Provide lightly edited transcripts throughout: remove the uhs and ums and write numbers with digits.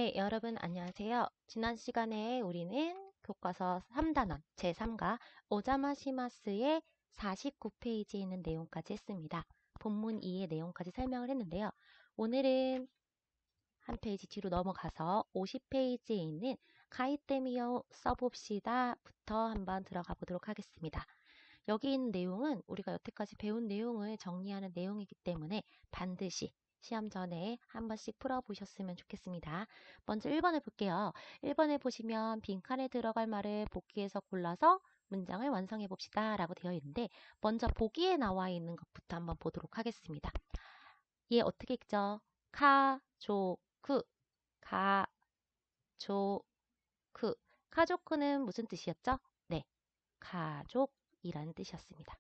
네, 여러분 안녕하세요. 지난 시간에 우리는 교과서 3단원 제3과 오자마시마스의 49페이지에 있는 내용까지 했습니다. 본문 2의 내용까지 설명을 했는데요. 오늘은 한 페이지 뒤로 넘어가서 50페이지에 있는 가이테미어 써봅시다부터 한번 들어가 보도록 하겠습니다. 여기 있는 내용은 우리가 여태까지 배운 내용을 정리하는 내용이기 때문에 반드시 시험 전에 한 번씩 풀어보셨으면 좋겠습니다. 먼저 1번을 볼게요. 1번에 보시면 빈칸에 들어갈 말을 보기에서 골라서 문장을 완성해 봅시다 라고 되어 있는데 먼저 보기에 나와 있는 것부터 한번 보도록 하겠습니다. 얘 어떻게 읽죠? 가조크, 가조크. 가조크는 무슨 뜻이었죠? 네, 가족이라는 뜻이었습니다.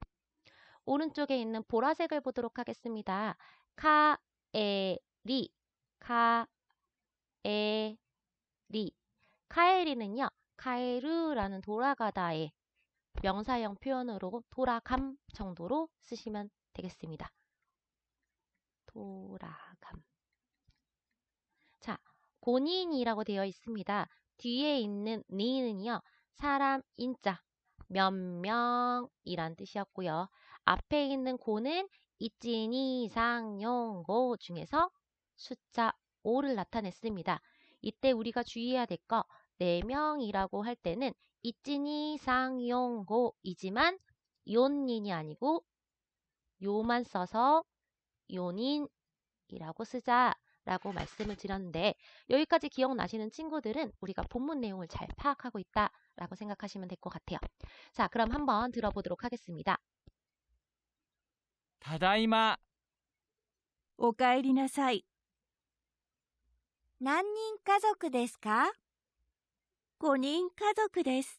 오른쪽에 있는 보라색을 보도록 하겠습니다. 카에리, 카에리. 카에리는요, 카에르라는 돌아가다의 명사형 표현으로 돌아감 정도로 쓰시면 되겠습니다. 돌아감. 자, 본인이라고 되어 있습니다. 뒤에 있는 니는요, 사람 인자, 몇 명이란 뜻이었고요. 앞에 있는 고는 이찐이 상용고 중에서 숫자 5를 나타냈습니다. 이때 우리가 주의해야 될 거 4명이라고 할 때는 이찐이 상용고이지만 요닌이 아니고 요만 써서 요닌이라고 쓰자라고 말씀을 드렸는데 여기까지 기억나시는 친구들은 우리가 본문 내용을 잘 파악하고 있다라고 생각하시면 될 것 같아요. 자, 그럼 한번 들어보도록 하겠습니다. ただいま。おかえりなさい。何人家族ですか？ 5人家族です。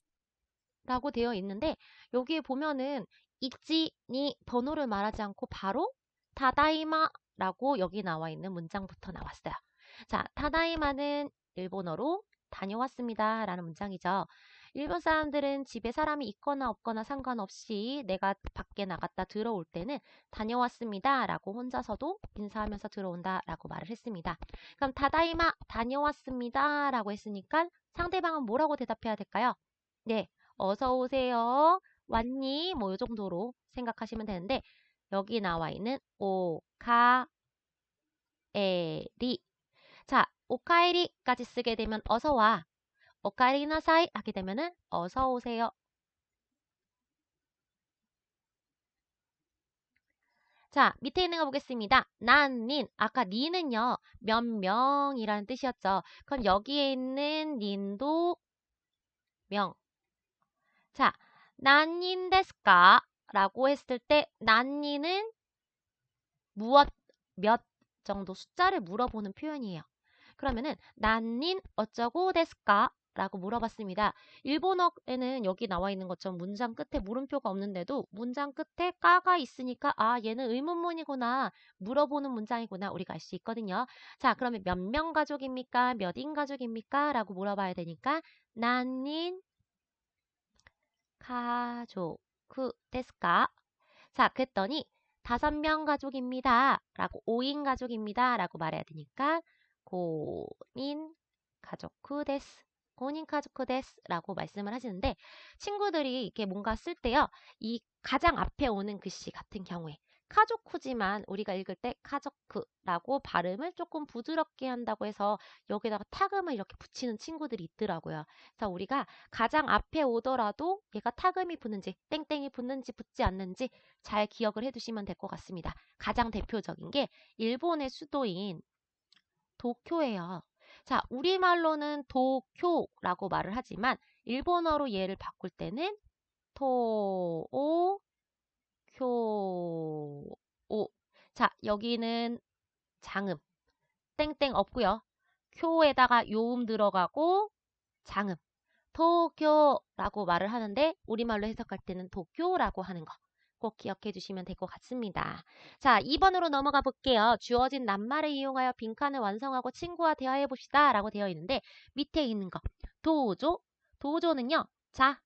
라고 되어 있는데 여기에 보면은 이찌니 번호를 말하지 않고 바로 타다이마라고 여기 나와 있는 문장부터 나왔어요. 자, 타다이마는 일본어로 다녀왔습니다 라는 문장이죠. 일본 사람들은 집에 사람이 있거나 없거나 상관없이 내가 밖에 나갔다 들어올 때는 다녀왔습니다 라고 혼자서도 인사하면서 들어온다 라고 말을 했습니다. 그럼 타다이마 다녀왔습니다 라고 했으니까 상대방은 뭐라고 대답해야 될까요? 네, 어서 오세요. 왔니? 뭐 이 정도로 생각하시면 되는데 여기 나와 있는 오카에리. 자, 오카에리까지 쓰게 되면 어서 와. 오카에리나사이 하게 되면은 어서 오세요. 자, 밑에 있는 거 보겠습니다. 난닌. 아까 니는요. 몇 명이라는 뜻이었죠. 그럼 여기에 있는 닌도 명. 자, 난닌 데스까? 라고 했을 때 난니는 무엇, 몇 정도 숫자를 물어보는 표현이에요. 그러면은 난닌 어쩌고 데스까? 라고 물어봤습니다. 일본어에는 여기 나와 있는 것처럼 문장 끝에 물음표가 없는데도 문장 끝에 까가 있으니까 아, 얘는 의문문이구나, 물어보는 문장이구나 우리가 알 수 있거든요. 자, 그러면 몇 명 가족입니까? 몇인 가족입니까? 라고 물어봐야 되니까 난닌 가족 데스까? 자, 그랬더니 5명 가족입니다 라고 5인 가족입니다 라고 말해야 되니까 고인 가족쿠 데스, 고인 가족쿠 데스 라고 말씀을 하시는데 친구들이 이렇게 뭔가 쓸 때요, 이 가장 앞에 오는 글씨 같은 경우에 카조쿠지만 우리가 읽을 때 카조쿠라고 발음을 조금 부드럽게 한다고 해서 여기다가 타금을 이렇게 붙이는 친구들이 있더라고요. 그래서 우리가 가장 앞에 오더라도 얘가 타금이 붙는지 땡땡이 붙는지 붙지 않는지 잘 기억을 해두시면 될 것 같습니다. 가장 대표적인 게 일본의 수도인 도쿄예요. 자, 우리말로는 도쿄라고 말을 하지만 일본어로 얘를 바꿀 때는 토오 쿄오. 자, 여기는 장음 땡땡 없고요. 쿄에다가 요음 들어가고 장음 도쿄라고 말을 하는데 우리말로 해석할 때는 도쿄라고 하는 거 꼭 기억해 주시면 될 것 같습니다. 자, 2번으로 넘어가 볼게요. 주어진 낱말을 이용하여 빈칸을 완성하고 친구와 대화해 봅시다 라고 되어 있는데 밑에 있는 거 도조. 도조는요, 자,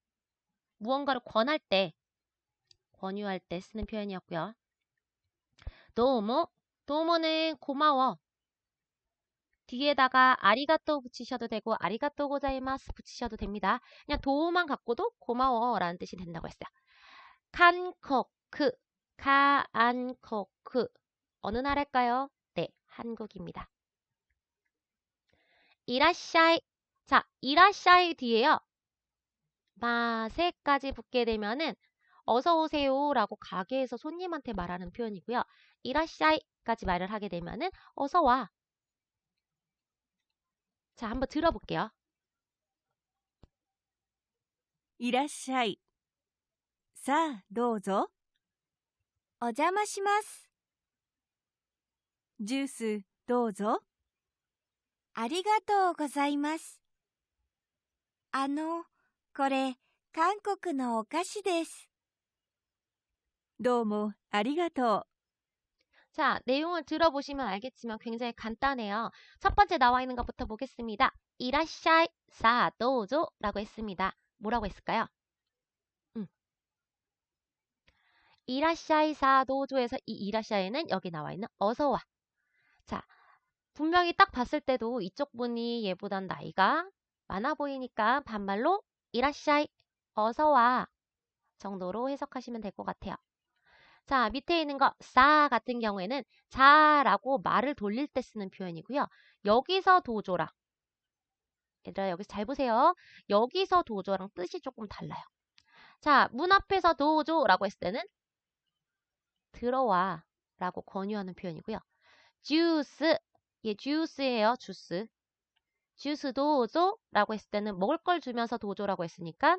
무언가를 권할 때, 권유할 때 쓰는 표현이었고요. 도모. 도모는 고마워. 뒤에다가 아리가또 붙이셔도 되고 아리가또 고자이마스 붙이셔도 됩니다. 그냥 도우만 갖고도 고마워라는 뜻이 된다고 했어요. 칸코크, 카안코크. 어느 나라일까요? 네, 한국입니다. 이라샤이. 자, 이라샤이 뒤에요. 마세까지 붙게 되면은 어서 오세요라고 가게에서 손님한테 말하는 표현이고요. 이라샤이까지 말을 하게 되면은 어서 와. 자, 한번 들어볼게요. いらっしゃい。さあ、どうぞ。お邪魔します。ジュース、どうぞ。ありがとうございます。これ、韓国のお菓子です。どうもありがとう。 자, 내용을 들어보시면 알겠지만 굉장히 간단해요. 첫 번째 나와 있는 것부터 보겠습니다. 이라샤이 사도조 라고 했습니다. 뭐라고 했을까요? 이라샤이 사도조에서 이 이라샤이는 여기 나와 있는 어서와. 자, 분명히 딱 봤을 때도 이쪽 분이 얘보단 나이가 많아 보이니까 반말로 이라샤이 어서와 정도로 해석하시면 될 것 같아요. 자, 밑에 있는 거 싸 같은 경우에는 자라고 말을 돌릴 때 쓰는 표현이고요. 여기서 도조랑 얘들아 여기서 잘 보세요. 여기서 도조랑 뜻이 조금 달라요. 자, 문 앞에서 도조라고 했을 때는 들어와 라고 권유하는 표현이고요. 주스, 얘 주스예요. 주스. 주스 도조라고 했을 때는 먹을 걸 주면서 도조라고 했으니까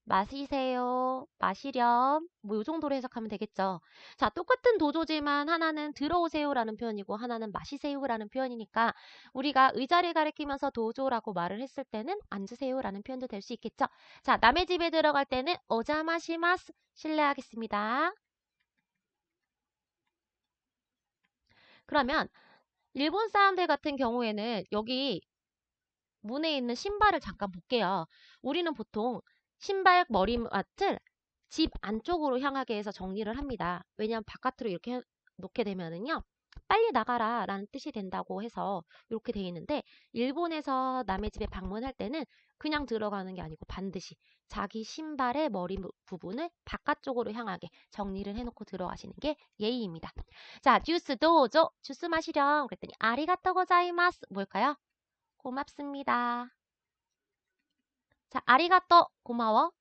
마시세요, 마시렴, 뭐 이 정도로 해석하면 되겠죠. 자, 똑같은 도조지만 하나는 들어오세요라는 표현이고 하나는 마시세요라는 표현이니까 우리가 의자를 가리키면서 도조라고 말을 했을 때는 앉으세요라는 표현도 될 수 있겠죠. 자, 남의 집에 들어갈 때는 오자마시마스, 실례하겠습니다. 그러면 일본 사람들 같은 경우에는 여기 문에 있는 신발을 잠깐 볼게요. 우리는 보통 신발 머리맡을 집 안쪽으로 향하게 해서 정리를 합니다. 왜냐하면 바깥으로 이렇게 놓게 되면은요. 빨리 나가라 라는 뜻이 된다고 해서 이렇게 돼 있는데 일본에서 남의 집에 방문할 때는 그냥 들어가는 게 아니고 반드시 자기 신발의 머리 부분을 바깥쪽으로 향하게 정리를 해놓고 들어가시는 게 예의입니다. 자, 주스 도우조, 주스 마시렴 그랬더니 아리가또 고자이마스 뭘까요? 고맙습니다. 자, 아리가또 고마워.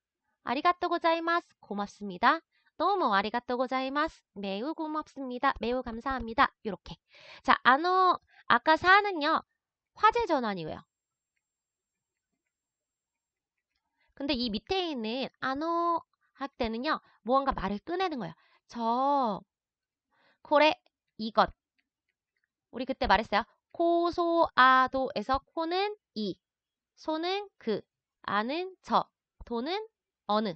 아리가또 고자이마스 고맙습니다. 너무 아리가또 고자이마스 매우 고맙습니다. 매우 감사합니다. 이렇게. 자, 아까 사는요. 화재 전환이고요. 근데 이 밑에 있는 할 때는요. 무언가 말을 꺼내는 거예요. 코레 이것. 우리 그때 말했어요. 코소아도에서 코는 이, 소는 그, 아는 저, 도는 어느.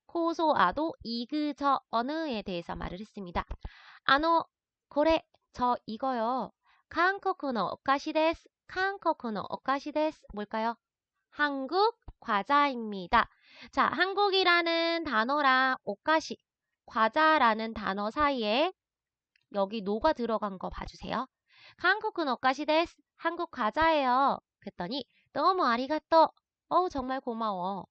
코소아도 이그저 어느에 대해서 말을 했습니다. 고래 저 이거요. 한국의 오카시 데스. 한국의 오카시 데스. 뭘까요? 한국 과자입니다. 자, 한국이라는 단어랑 오카시 과자라는 단어 사이에 여기 노가 들어간 거 봐주세요. 한국의 오카시 데스. 한국 과자예요. 그랬더니 너무 아리가또. 정말 고마워.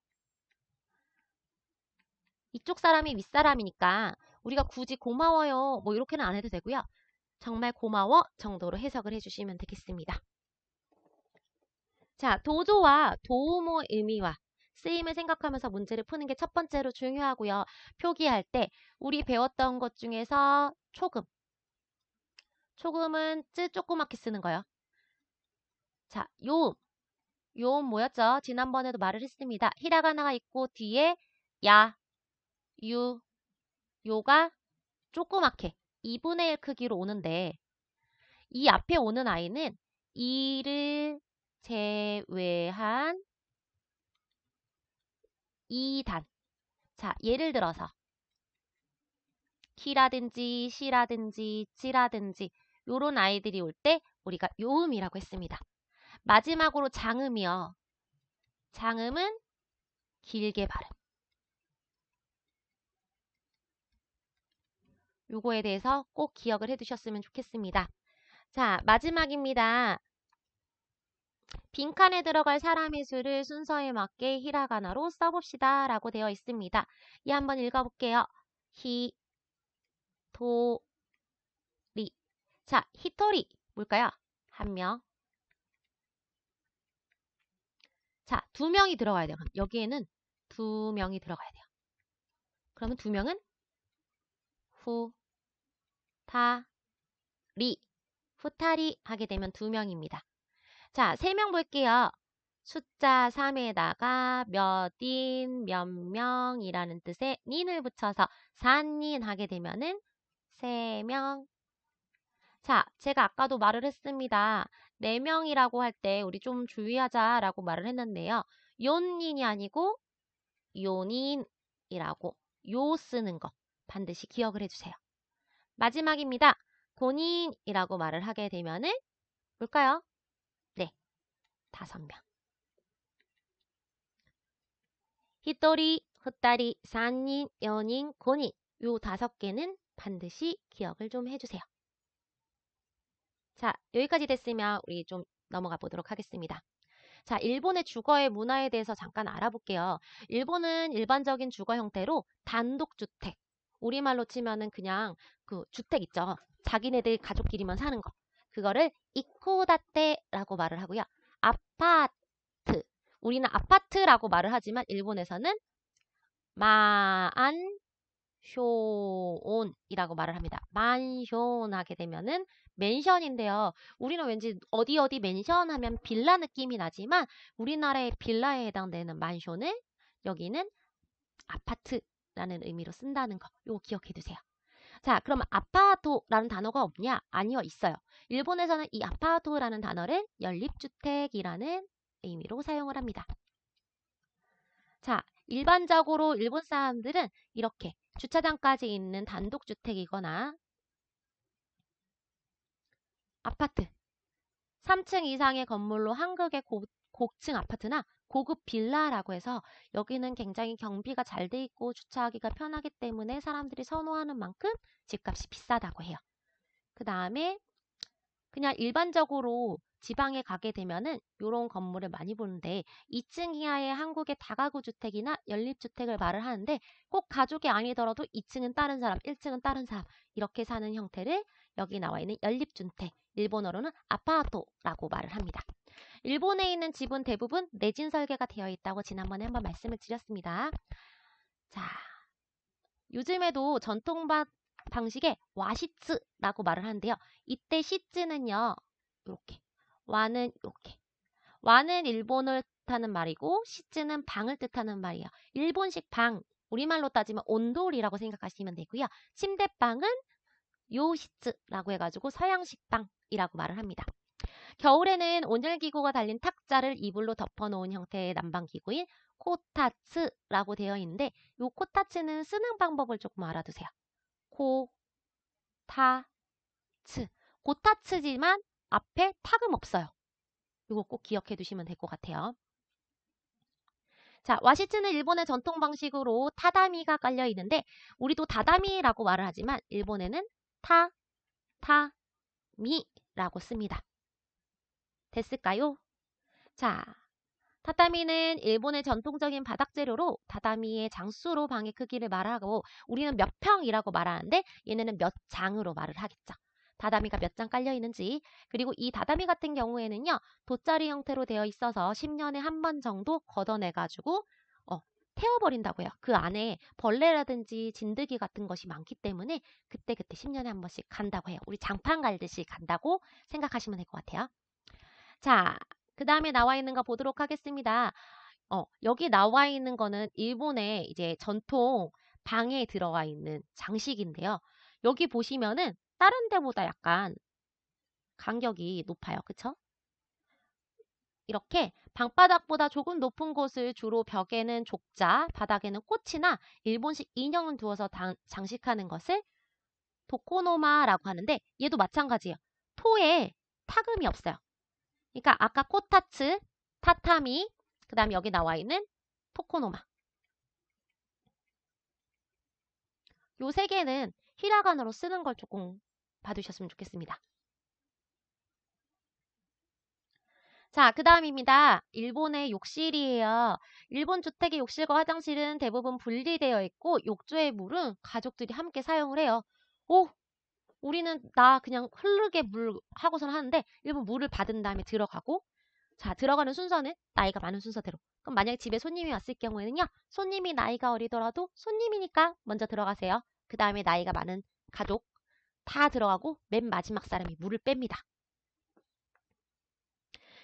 이쪽 사람이 윗사람이니까 우리가 굳이 고마워요 뭐 이렇게는 안 해도 되고요. 정말 고마워 정도로 해석을 해주시면 되겠습니다. 자, 도조와 도우모의 의미와 쓰임을 생각하면서 문제를 푸는 게 첫 번째로 중요하고요. 표기할 때 우리 배웠던 것 중에서 초금은 쯔 조그맣게 쓰는 거요. 자, 요음 뭐였죠? 지난번에도 말을 했습니다. 히라가나가 있고 뒤에 야, 요가 조그맣게 2분의 1 크기로 오는데 이 앞에 오는 아이는 이를 제외한 2단. 자, 예를 들어서 키라든지 시라든지 지라든지 요런 아이들이 올 때 우리가 요음이라고 했습니다. 마지막으로 장음이요. 장음은 길게 발음. 요거에 대해서 꼭 기억을 해두셨으면 좋겠습니다. 자, 마지막입니다. 빈칸에 들어갈 사람의 수를 순서에 맞게 히라가나로 써봅시다 라고 되어 있습니다. 이 한번 읽어볼게요. 히토리. 자, 히토리 뭘까요? 한 명. 자, 두 명이 들어가야 돼요. 여기에는 두 명이 들어가야 돼요. 그러면 두 명은 후타리. 후타리 하게 되면 두 명입니다. 자, 세 명 볼게요. 숫자 3에다가 몇인, 몇 명이라는 뜻의 닌을 붙여서 산닌 하게 되면은 3명. 자, 제가 아까도 말을 했습니다. 4명이라고 할 때 우리 좀 주의하자라고 말을 했는데요. 요닌이 아니고 요닌이라고 요 쓰는 거 반드시 기억을 해주세요. 마지막입니다. 본인이라고 말을 하게 되면은 뭘까요? 네, 5명. 히토리, 후따리, 산닌, 연인, 고닌 요 5개는 반드시 기억을 좀 해주세요. 자, 여기까지 됐으면 우리 좀 넘어가 보도록 하겠습니다. 자, 일본의 주거의 문화에 대해서 잠깐 알아볼게요. 일본은 일반적인 주거 형태로 단독주택, 우리말로 치면은 그냥 그 주택 있죠. 자기네들 가족끼리만 사는 거. 그거를 이코다테라고 말을 하고요. 아파트, 우리는 아파트라고 말을 하지만 일본에서는 만쇼온이라고 말을 합니다. 만쇼온 하게 되면은 맨션인데요. 우리는 왠지 어디 어디 맨션 하면 빌라 느낌이 나지만 우리나라의 빌라에 해당되는 만쇼는 여기는 아파트라는 의미로 쓴다는 거. 요거 기억해 두세요. 자, 그럼 아파트라는 단어가 없냐? 아니요, 있어요. 일본에서는 이 아파트라는 단어를 연립주택이라는 의미로 사용을 합니다. 자, 일반적으로 일본 사람들은 이렇게 주차장까지 있는 단독주택이거나 아파트, 3층 이상의 건물로 한국의 고층 아파트나 고급 빌라라고 해서 여기는 굉장히 경비가 잘 돼 있고 주차하기가 편하기 때문에 사람들이 선호하는 만큼 집값이 비싸다고 해요. 그 다음에 그냥 일반적으로 지방에 가게 되면은 이런 건물을 많이 보는데 2층 이하의 한국의 다가구 주택이나 연립주택을 말을 하는데 꼭 가족이 아니더라도 2층은 다른 사람, 1층은 다른 사람 이렇게 사는 형태를 여기 나와 있는 연립주택, 일본어로는 아파트라고 말을 합니다. 일본에 있는 집은 대부분 내진 설계가 되어 있다고 지난번에 한번 말씀을 드렸습니다. 자, 요즘에도 전통 방식의 와시츠라고 말을 하는데요. 이때 시츠는요. 이렇게 와는 이렇게 와는 일본을 뜻하는 말이고 시츠는 방을 뜻하는 말이에요. 일본식 방, 우리말로 따지면 온돌이라고 생각하시면 되고요. 침대방은 요시츠라고 해가지고 서양식 방이라고 말을 합니다. 겨울에는 온열기구가 달린 탁자를 이불로 덮어놓은 형태의 난방기구인 코타츠라고 되어 있는데 이 코타츠는 쓰는 방법을 조금 알아두세요. 코타츠. 고타츠지만 앞에 탁은 없어요. 이거 꼭 기억해 두시면 될 것 같아요. 자, 와시츠는 일본의 전통 방식으로 타다미가 깔려 있는데 우리도 다다미라고 말을 하지만 일본에는 타미라고 씁니다. 됐을까요? 자, 타다미는 일본의 전통적인 바닥 재료로 다다미의 장수로 방의 크기를 말하고 우리는 몇 평이라고 말하는데 얘네는 몇 장으로 말을 하겠죠. 다다미가 몇 장 깔려 있는지. 그리고 이 다다미 같은 경우에는요. 돗자리 형태로 되어 있어서 10년에 한 번 정도 걷어내가지고 태워버린다고요. 그 안에 벌레라든지 진드기 같은 것이 많기 때문에 그때그때 10년에 한 번씩 간다고 해요. 우리 장판 갈듯이 간다고 생각하시면 될 것 같아요. 자, 그 다음에 나와 있는 거 보도록 하겠습니다. 여기 나와 있는 거는 일본의 이제 전통 방에 들어가 있는 장식인데요. 여기 보시면은 다른 데보다 약간 간격이 높아요. 그쵸? 이렇게 방바닥보다 조금 높은 곳을 주로 벽에는 족자, 바닥에는 꽃이나 일본식 인형을 두어서 장식하는 것을 도코노마라고 하는데 얘도 마찬가지예요. 토에 타금이 없어요. 그러니까 아까 코타츠, 타타미, 그 다음에 여기 나와 있는 토코노마. 요 세 개는 히라가나로 쓰는 걸 조금 봐두셨으면 좋겠습니다. 자, 그 다음입니다. 일본의 욕실이에요. 일본 주택의 욕실과 화장실은 대부분 분리되어 있고 욕조의 물은 가족들이 함께 사용을 해요. 오, 우리는 나 그냥 흐르게 물 하고선 하는데 일본 물을 받은 다음에 들어가고 자, 들어가는 순서는 나이가 많은 순서대로. 그럼 만약에 집에 손님이 왔을 경우에는요. 손님이 나이가 어리더라도 손님이니까 먼저 들어가세요. 그 다음에 나이가 많은 가족 다 들어가고 맨 마지막 사람이 물을 뺍니다.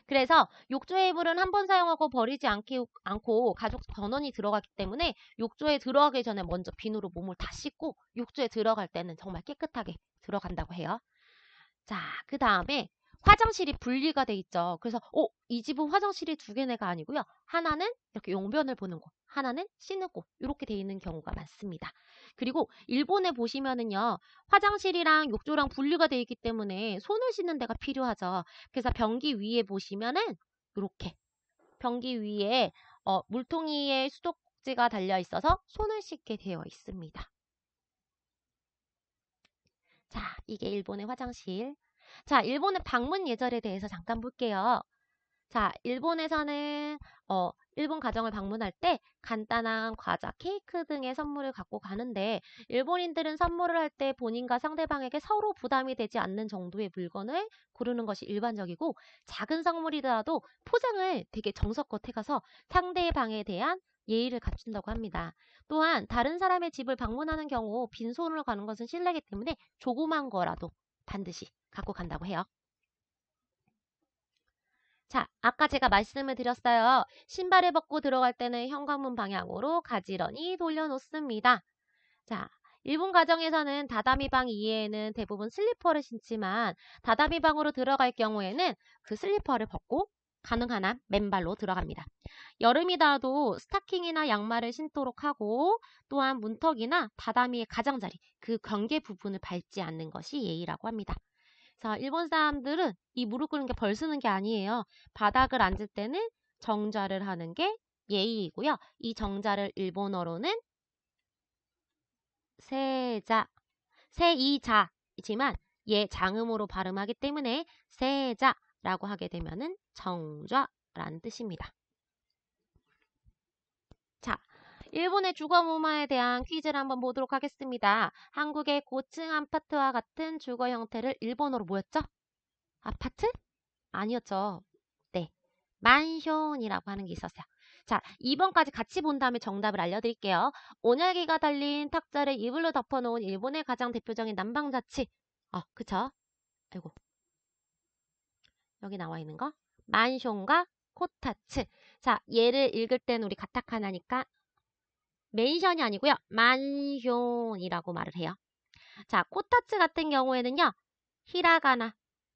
그래서 욕조의 물은 한 번 사용하고 버리지 않고 가족 전원이 들어가기 때문에 욕조에 들어가기 전에 먼저 비누로 몸을 다 씻고 욕조에 들어갈 때는 정말 깨끗하게 들어간다고 해요. 자, 그 다음에 화장실이 분리가 돼 있죠. 그래서 이 집은 화장실이 두 개네가 아니고요. 하나는 이렇게 용변을 보는 곳, 하나는 씻는 곳 이렇게 돼 있는 경우가 많습니다. 그리고 일본에 보시면은요. 화장실이랑 욕조랑 분리가 돼 있기 때문에 손을 씻는 데가 필요하죠. 그래서 변기 위에 보시면은 이렇게 변기 위에 물통이에 수도꼭지가 달려 있어서 손을 씻게 되어 있습니다. 자, 이게 일본의 화장실. 자, 일본의 방문 예절에 대해서 잠깐 볼게요. 자, 일본에서는 일본 가정을 방문할 때 간단한 과자, 케이크 등의 선물을 갖고 가는데 일본인들은 선물을 할 때 본인과 상대방에게 서로 부담이 되지 않는 정도의 물건을 고르는 것이 일반적이고 작은 선물이더라도 포장을 되게 정성껏 해가서 상대방에 대한 예의를 갖춘다고 합니다. 또한 다른 사람의 집을 방문하는 경우 빈손으로 가는 것은 실례이기 때문에 조그만 거라도 반드시 갖고 간다고 해요. 자, 아까 제가 말씀을 드렸어요. 신발을 벗고 들어갈 때는 현관문 방향으로 가지런히 돌려놓습니다. 자, 일본 가정에서는 다다미 방 이외에는 대부분 슬리퍼를 신지만 다다미 방으로 들어갈 경우에는 그 슬리퍼를 벗고 가능한 한 맨발로 들어갑니다. 여름이라도 스타킹이나 양말을 신도록 하고 또한 문턱이나 다다미의 가장자리, 그 경계 부분을 밟지 않는 것이 예의라고 합니다. 자, 일본 사람들은 이 무릎 꿇는 게 벌 쓰는 게 아니에요. 바닥을 앉을 때는 정좌를 하는 게 예의이고요. 이 정좌를 일본어로는 세자, 세이자이지만 예 장음으로 발음하기 때문에 세자라고 하게 되면은 정좌라는 뜻입니다. 자, 일본의 주거 문화에 대한 퀴즈를 한번 보도록 하겠습니다. 한국의 고층 아파트와 같은 주거 형태를 일본어로 뭐였죠? 아파트? 아니었죠. 네, 만션이라고 하는 게 있었어요. 자, 2번까지 같이 본 다음에 정답을 알려드릴게요. 온열기가 달린 탁자를 이불로 덮어놓은 일본의 가장 대표적인 난방자치. 그쵸? 아이고, 여기 나와 있는 거. 만션과 코타츠. 자, 얘를 읽을 때는 우리 가타카나니까 멘션이 아니고요. 만션이라고 말을 해요. 자, 코타츠 같은 경우에는요. 히라가나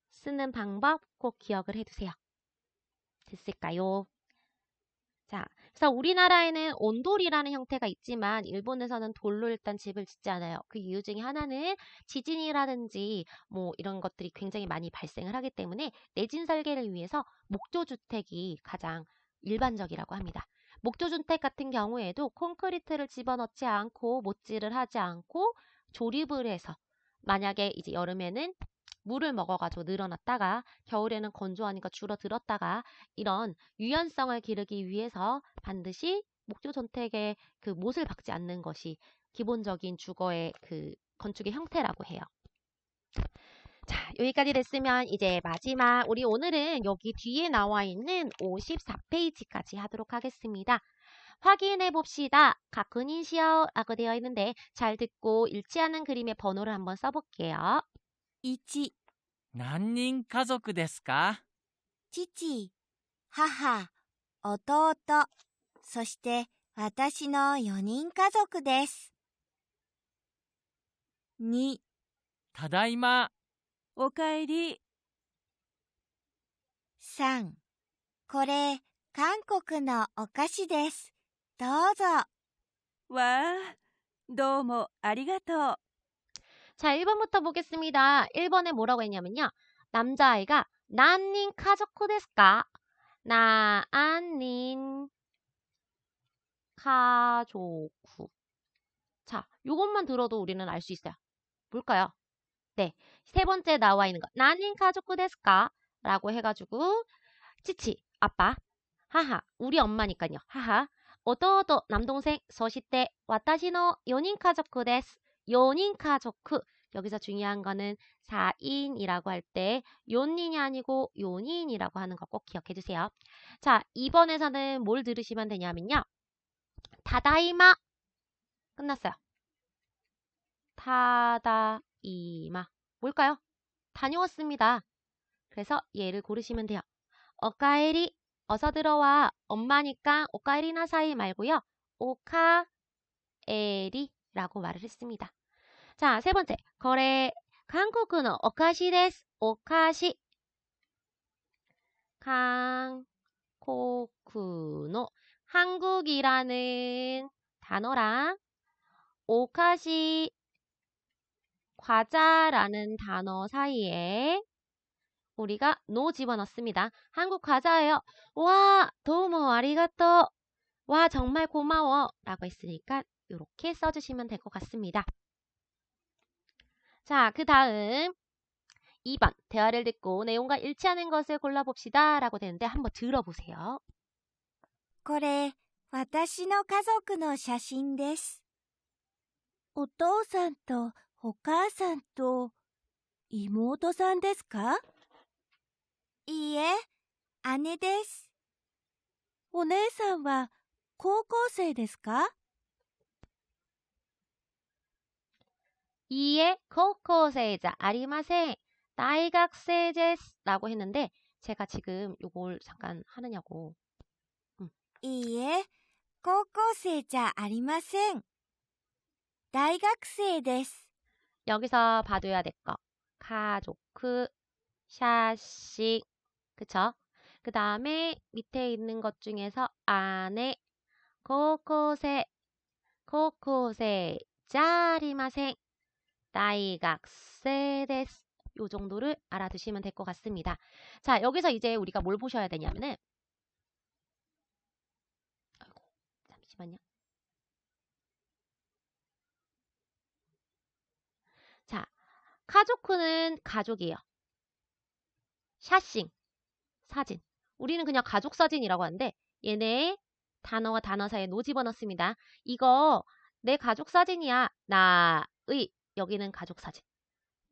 쓰는 방법 꼭 기억을 해두세요. 됐을까요? 자, 그래서 우리나라에는 온돌이라는 형태가 있지만 일본에서는 돌로 일단 집을 짓지 않아요. 그 이유 중에 하나는 지진이라든지 뭐 이런 것들이 굉장히 많이 발생을 하기 때문에 내진 설계를 위해서 목조주택이 가장 일반적이라고 합니다. 목조주택 같은 경우에도 콘크리트를 집어넣지 않고 못질을 하지 않고 조립을 해서 만약에 이제 여름에는 물을 먹어가지고 늘어났다가 겨울에는 건조하니까 줄어들었다가 이런 유연성을 기르기 위해서 반드시 목조주택의 그 못을 박지 않는 것이 기본적인 주거의 그 건축의 형태라고 해요. 자, 여기까지 됐으면 이제 마지막 우리 오늘은 여기 뒤에 나와 있는 54페이지까지 하도록 하겠습니다. 확인해 봅시다. 가쿠니시오라고 되어 있는데 잘 듣고 일치하는 그림의 번호를 한번 써볼게요. 1、何人家族ですか？父、母、弟、そして私の4人家族です。2、ただいま。おかえり。3、これ、韓国のお菓子です。どうぞ。わあ、どうもありがとう。 자, 1번부터 보겠습니다. 1번에 뭐라고 했냐면요. 남자아이가 난닌 가족쿠 데스까? 난닌 가족쿠. 자, 요것만 들어도 우리는 알 수 있어요. 뭘까요? 네, 세 번째 나와 있는 거. 난닌 가족쿠 데스까? 라고 해가지고 치치, 아빠. 하하, 우리 엄마니까요. 하하. 오토오토, 남동생, 소시테, 와타시노 요닌 가족쿠 데스. 요닌 가족쿠. 여기서 중요한 거는 4인이라고 할 때 요닌이 아니고 요닌이라고 하는 거 꼭 기억해 주세요. 자, 2번에서는 뭘 들으시면 되냐면요. 타다이마. 끝났어요. 타다이마. 뭘까요? 다녀왔습니다. 그래서 얘를 고르시면 돼요. 오카에리. 어서 들어와. 엄마니까 오카에리 나사이 말고요. 오카에리라고 말을 했습니다. 자, 세 번째. 거래 한국의 오카시 데스. 오카시. 한국의 한국이라는 단어랑 오카시 과자라는 단어 사이에 우리가 노 집어넣습니다. 한국 과자예요. 와, 도우모 아리가또. 와, 정말 고마워. 라고 했으니까 이렇게 써주시면 될 것 같습니다. 자, 그 다음 2번. 대화를 듣고 내용과 일치하는 것을 골라봅시다. 라고 되는데 한번 들어보세요. これ、私の家族の写真です。お父さんとお母さんと妹さんですか？いいえ、姉です。お姉さんは高校生ですか？いいえ、高校生じゃありません。大学生です라고 했는데 제가 지금 요걸 잠깐 하느냐고. いいえ、高校生じゃありません。大学生です。 여기서 봐둬야 될 거. 가족, 샤식. 그쵸? 그 다음에 밑에 있는 것 중에서 안에 고고세, 고고세, 자리마생, 다이각세 데스. 요 정도를 알아두시면 될 것 같습니다. 자, 여기서 이제 우리가 뭘 보셔야 되냐면은 아이고, 잠시만요. 자, 가족은 가족이에요. 샤싱, 사진. 우리는 그냥 가족 사진이라고 하는데 얘네 단어와 단어 사이에 노 집어넣습니다. 이거 내 가족 사진이야. 나의. 여기는 가족 사진.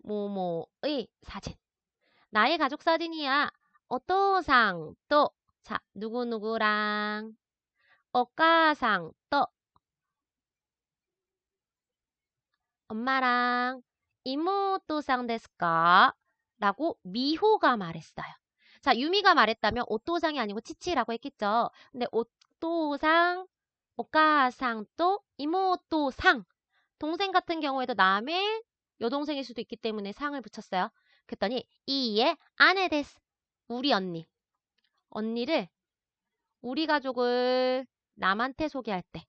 모모의 사진. 나의 가족 사진이야. 오토상 또. 자, 누구누구랑 오카상 또. 엄마랑 이모토상 데스까? 라고 미호가 말했어요. 자, 유미가 말했다면 오토상이 아니고 치치라고 했겠죠. 근데 오토상, 오카상 또 이모토상. 동생 같은 경우에도 남의 여동생일 수도 있기 때문에 상을 붙였어요. 그랬더니 이에 아내 데스. 우리 언니. 언니를 우리 가족을 남한테 소개할 때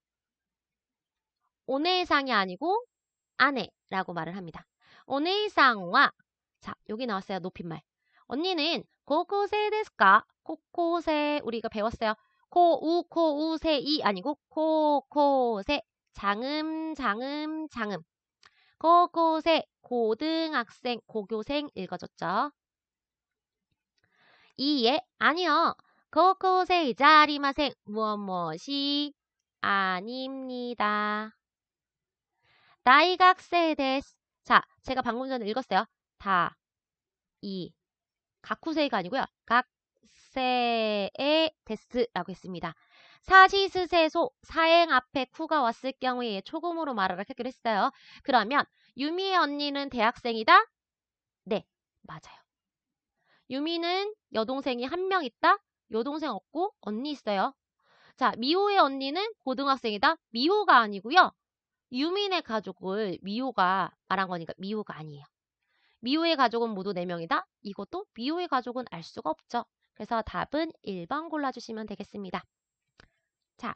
오네상이 아니고 아내라고 말을 합니다. 오네상과 자, 여기 나왔어요. 높임말. 언니는 고고세 데스까? 고고세 우리가 배웠어요. 고우세이 아니고 고고세 장음 고고세 고등학생 고교생 읽어줬죠. 이에 아니요. 고고세이자 아리마생 무엇무엇이 아닙니다. 다이각세 데스. 자, 제가 방금 전에 읽었어요. 다, 이, 가쿠세이가 아니고요. 각세의 데스라고 했습니다. 사시스세소, 사행 앞에 쿠가 왔을 경우에 초금으로 말하라 하기로 했어요. 그러면 유미의 언니는 대학생이다? 네, 맞아요. 유미는 여동생이 한 명 있다? 여동생 없고 언니 있어요. 자, 미호의 언니는 고등학생이다? 미호가 아니고요. 유민의 가족을 미호가 말한 거니까 미호가 아니에요. 미호의 가족은 모두 4명이다? 이것도 미호의 가족은 알 수가 없죠. 그래서 답은 1번 골라주시면 되겠습니다. 자,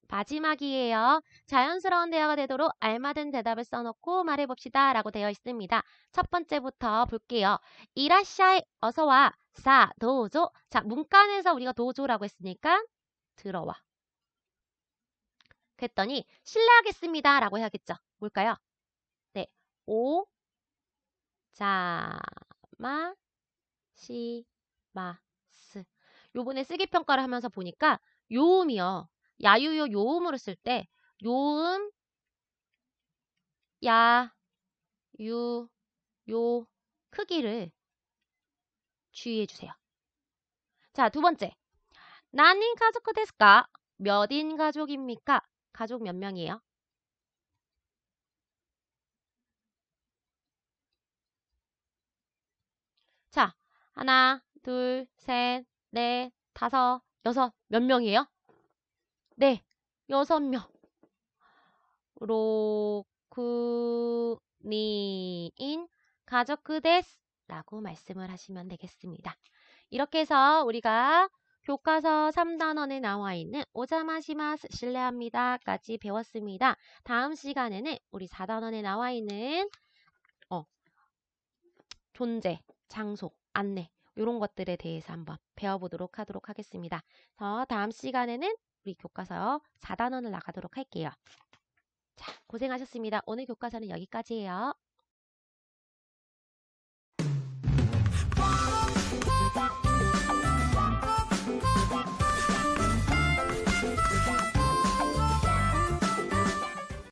마지막이에요. 자연스러운 대화가 되도록 알맞은 대답을 써놓고 말해봅시다 라고 되어 있습니다. 첫 번째부터 볼게요. 이라샤이 어서와. 사 도조. 자, 문간에서 우리가 도조라고 했으니까 들어와. 그랬더니 실례하겠습니다 라고 해야겠죠. 뭘까요? 네, 오 자마 시마스. 요번에 쓰기평가를 하면서 보니까 요음이요. 야유요 요음으로 쓸 때 요음, 야, 유, 요 크기를 주의해 주세요. 자, 두 번째. 난인 가족 데스까? 몇인 가족입니까? 가족 몇 명이에요? 자, 하나, 둘, 셋, 넷, 다섯, 여섯. 몇 명이에요? 네, 6명. 로쿠니인 가족 데스 라고 말씀을 하시면 되겠습니다. 이렇게 해서 우리가 교과서 3단원에 나와 있는 오자마시마스 실례합니다까지 배웠습니다. 다음 시간에는 우리 4단원에 나와 있는 존재, 장소, 안내 이런 것들에 대해서 한번 배워보도록 하겠습니다. 다음 시간에는 우리 교과서 4단원을 나가도록 할게요. 자, 고생하셨습니다. 오늘 교과서는 여기까지예요.